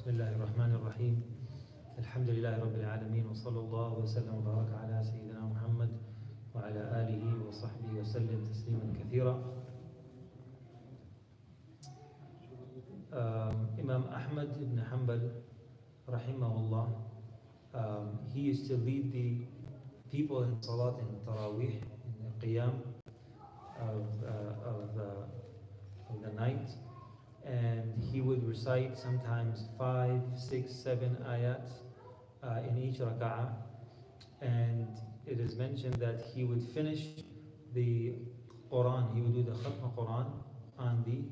بسم الله الرحمن الرحيم الحمد لله رب العالمين وصلى الله وسلم وبارك على سيدنا محمد وعلى آله وصحبه وسلم تسليما كثيرا. Imam Ahmad ibn Hanbal rahimahullah, he used to lead the people in Salat in Taraweeh, in the Qiyam of the night, and he would recite sometimes 5, 6, 7 ayats in each raka'ah, and it is mentioned that he would finish the Quran, he would do the Khatm Quran on the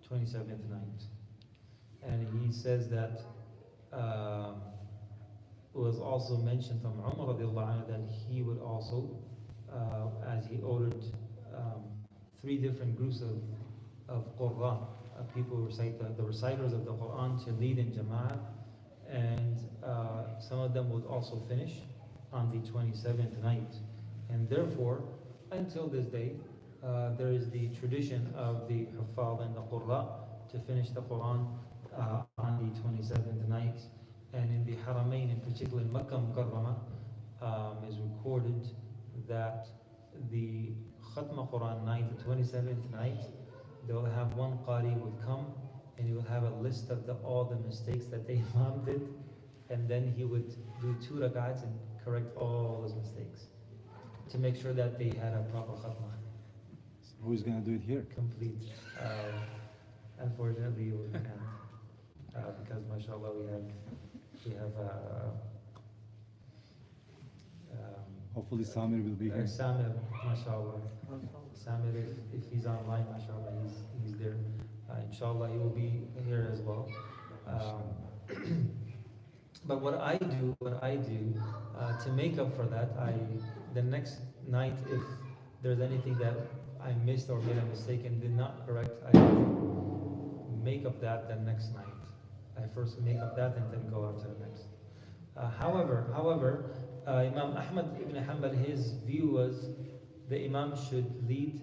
27th night. And he says that it was also mentioned from Umar radiallahu anhu that he would also, as he ordered 3 different groups of Qur'an, people recite the reciters of the Quran to lead in Jama'ah, and some of them would also finish on the 27th night. And therefore, until this day, there is the tradition of the Huffaz and the Qurra to finish the Quran on the 27th night. And in the Haramain, in particular in Makkah Mukarramah, is recorded that the Khatma Quran night, the 27th night, they will have one Qari would come and he will have a list of all the mistakes that the Imam did, and then he would do 2 rak'ats and correct all those mistakes to make sure that they had a proper Khatma. So who's going to do it here? Complete. Unfortunately, we can't, because mashallah we have Hopefully Samir will be here. Samir, mashallah. Samir, if he's online, mashallah, he's there. Inshallah, he will be here as well. But what I do to make up for that, the next night, if there's anything that I missed or made a mistake and did not correct, I make up that the next night. I first make up that and then go on to the next. However, Imam Ahmad ibn Hanbal, his view was the Imam should lead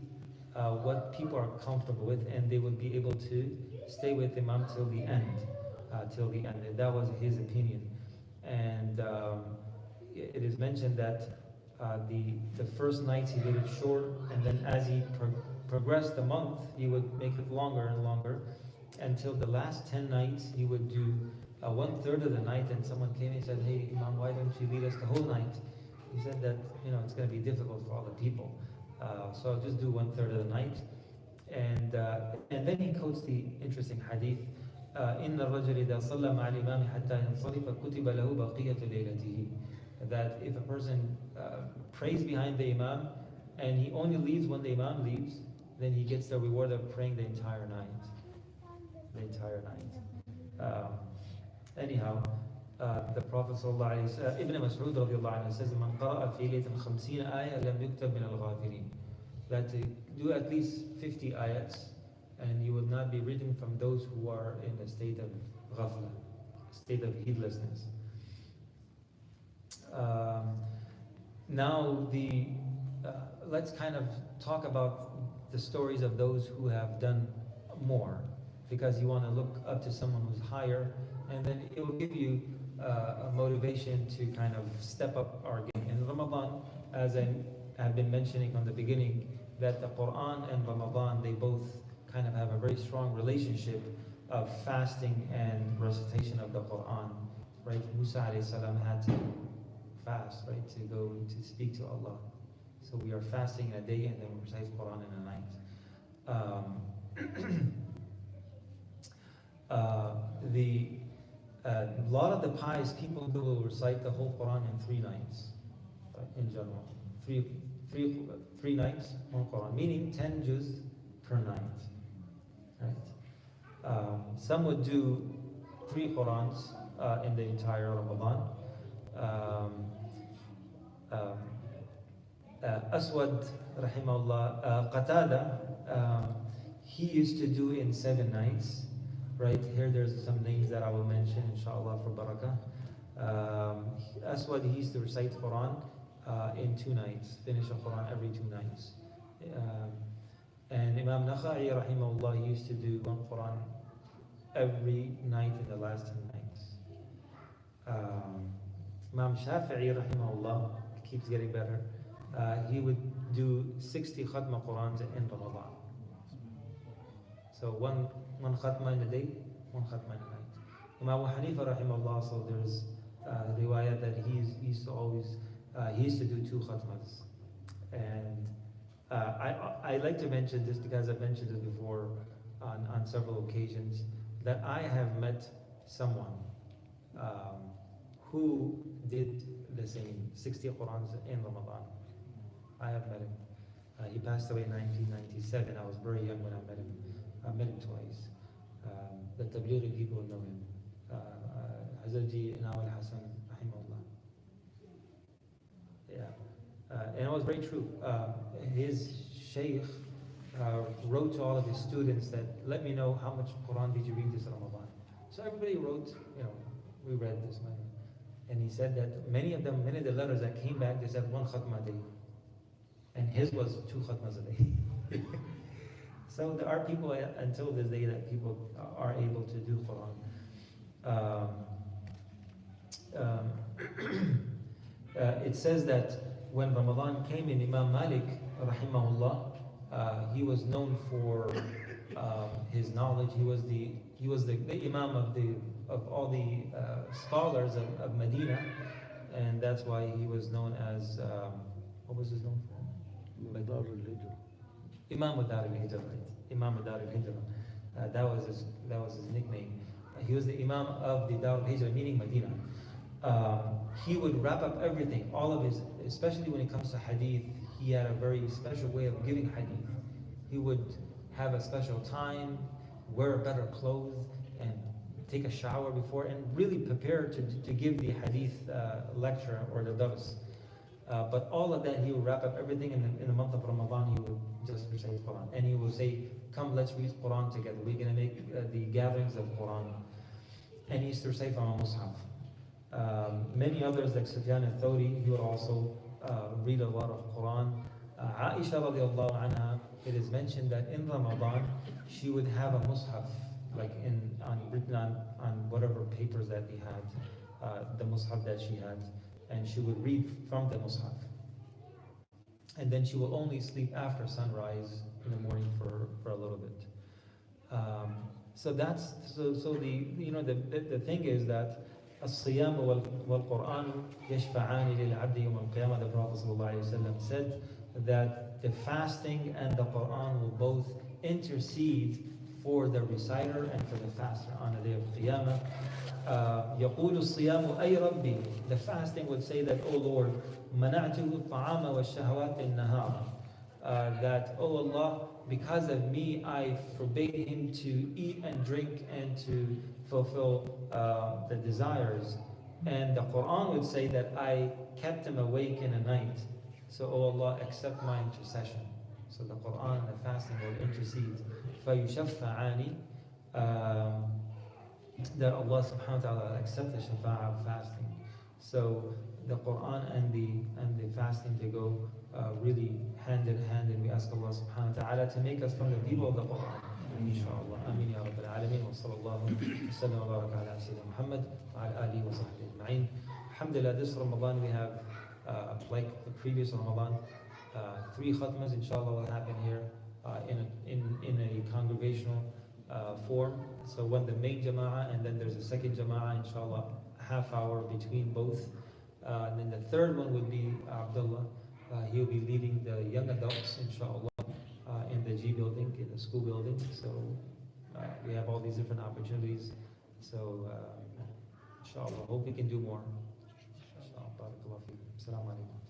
what people are comfortable with, and they would be able to stay with Imam till the end. And that was his opinion. And it is mentioned that the first nights he did it short, and then as he progressed the month, he would make it longer and longer, until the last 10 nights he would do 1/3 of the night. And someone came and said, "Hey Imam, why don't you lead us the whole night?" He said that it's going to be difficult for all the people, so I'll just do 1/3 of the night. And then he quotes the interesting hadith, إن الرجل إذا صلى مع الإمام حتى ينصرف كتب له بقية ليلته, that if a person prays behind the Imam and he only leaves when the Imam leaves, then he gets the reward of praying the entire night. Anyhow, the Prophet Ibn Mas'ud radiallahu anhu says, "Man qara'a fi laylatin 50 ayat lam yuktab min al-ghafilin." That to do at least 50 ayats, and you will not be written from those who are in a state of ghafla, state of heedlessness. Now, let's kind of talk about the stories of those who have done more, because you want to look up to someone who's higher, and then it will give you a motivation to kind of step up our game. In Ramadan, as I have been mentioning from the beginning, that the Quran and Ramadan, they both kind of have a very strong relationship of fasting and recitation of the Quran, right? Musa alayhi salam had to fast, right, to go to speak to Allah. So we are fasting in a day and then we recite Quran in a night. A lot of the pious people will recite the whole Quran in 3 nights, in general. Three nights, 1 Quran, meaning 10 juz per night. Right? Some would do 3 Qurans in the entire Ramadan. Aswad, rahimahullah, Qatada, he used to do in 7 nights. Right here, there's some names that I will mention, inshallah, for barakah. Aswad, he used to recite Quran in 2 nights, finish the Quran every 2 nights. And Imam Nakha'i, rahimahullah, he used to do 1 Quran every night in the last 10 nights. Imam Shafi'i rahimahullah keeps getting better. He would do 60 khatma Qurans in Ramadan. So one khatma in a day, one khatma in a night. Imam Abu Hanifa rahimahullah, so there's riwayat that he used to do 2 khatmas. And I like to mention this because I've mentioned it before on several occasions, that I have met someone who did the same 60 Qurans in Ramadan. I have met him. He passed away in 1997. I was very young when I met him. I met him twice. The Tablighi people know him. Hazarji Nawal Hassan, rahimahullah. Yeah. And it was very true. His Shaykh wrote to all of his students that, let me know how much Quran did you read this Ramadan. So everybody wrote, we read this man. And he said that many of the letters that came back, they said 1 khatma a day. And his was 2 khatmas a day. So there are people until this day that people are able to do Quran. It says that when Ramadan came in, Imam Malik, rahimahullah, he was known for his knowledge. He was the Imam of all the scholars of Medina, and that's why he was known as what was his known for? Imam Dar al-Hijra, right? Imam Dar al-Hijra. That was his nickname. He was the Imam of the Dar al-Hijra, meaning Medina. He would wrap up everything, all of his, especially when it comes to hadith. He had a very special way of giving hadith. He would have a special time, wear better clothes, and take a shower before, and really prepare to give the hadith lecture or the dars. But all of that, he would wrap up everything in the month of Ramadan. He would just recite Quran, and he would say, "Come, let's read Quran together. We're going to make the gatherings of Quran." And he used to recite from a mushaf. Many others, like Sufyan al-Thawri, he would also read a lot of Quran. Aisha radiallahu anha, it is mentioned that in Ramadan she would have a mushaf, like written on whatever papers that they had, the mushaf that she had, and she would read from the mushaf. And then she will only sleep after sunrise in the morning for a little bit. So the thing is that الصيام والقرآن يشفعان للعبد يوم القيامة. The Prophet ﷺ said that the fasting and the Quran will both intercede for the reciter and for the faster on the day of Qiyamah. يقول الصيام أي ربي. The fasting would say that, "O Lord, منعته الطعام والشهوات بالنهار." That, "O Allah, because of me, I forbade him to eat and drink and to fulfill the desires." And the Quran would say that I kept him awake in the night. So, "O Allah, accept my intercession." So the Quran and the fasting will intercede. فَيُشَفَّعَانِ, that Allah subhanahu wa ta'ala accept the shafa'ah of fasting. So the Quran and the fasting, they go really hand in hand, and we ask Allah subhanahu wa ta'ala to make us from the people of the Quran. Inshallah. Amin ya Rabbil Alameen. Wa sallallahu wa sallam wa baraka ala Sayyidina Muhammad wa ala alihi wa sahbihi ajma'in. Alhamdulillah, this Ramadan we have, like the previous Ramadan, 3 khatmas inshallah will happen here in a congregational form. So when the main jama'ah, and then there's a second jama'ah, inshallah, a half hour between both. And then the third one would be Abdullah. He'll be leading the young adults, inshallah, in the G building, in the school building. So we have all these different opportunities. So inshallah, hope we can do more. Inshallah, barakallahu feekum. Assalamu alaikum.